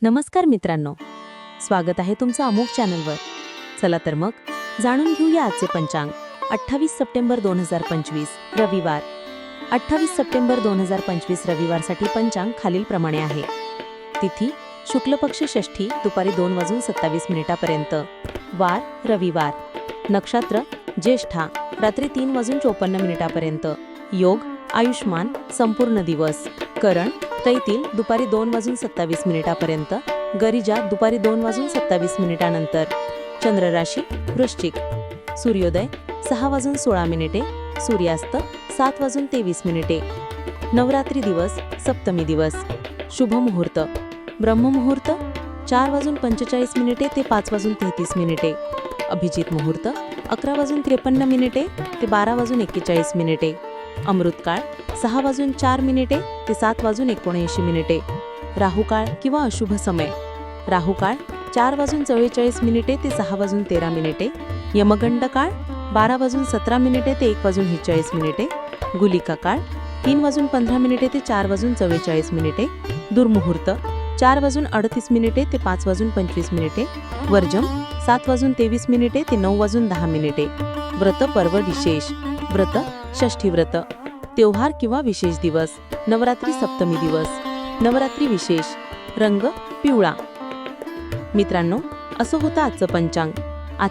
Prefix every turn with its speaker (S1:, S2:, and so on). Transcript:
S1: नमस्कार मित्रांनो, स्वागत आहे तुमचं अमोघ चॅनलवर. चला तर मग जाणून घेऊया आजचे पंचांग. 28 सप्टेंबर 2025 रविवार. 28 सप्टेंबर 2025 रविवारसाठी पंचांग खालीलप्रमाणे आहे. तिथी शुक्ल पक्ष षष्ठी दुपारी 2:27 वार रविवार. नक्षत्र ज्येष्ठा रात्री 3:54 योग आयुष्मान संपूर्ण दिवस. करण तैतील दुपारी 2:27 गरिजा दुपारी 2:27 नंतर. चंद्र राशी वृश्चिक. सूर्योदय 6:16 सूर्यास्त 7:23. नवरात्री दिवस सप्तमी दिवस. शुभ मुहूर्त ब्रह्ममुहूर्त 4:45 ते 5:33. अभिजित मुहूर्त 11:53 ते 12:41. अमृतकाळ 6:04 ते 7:79. राहुकाळ किंवा अशुभ समय. राहुकाळ 4:44 ते 6:13. यमगंड काळ 12:17 ते 1:41. गुलिका काळ 3:15 ते 4:44. दुर्मुहूर्त 4:38 ते 5:25. वर्जम 7:23 ते 9:10. व्रत पर्व विशेष. व्रत षष्ठी व्रत. त्योहार किंवा विशेष दिवस. नवरात्री सप्तमी दिवस. नवरात्री विशेष. रंग पिवळा. मित्रांनो, असं होतं आजचं पंचांग.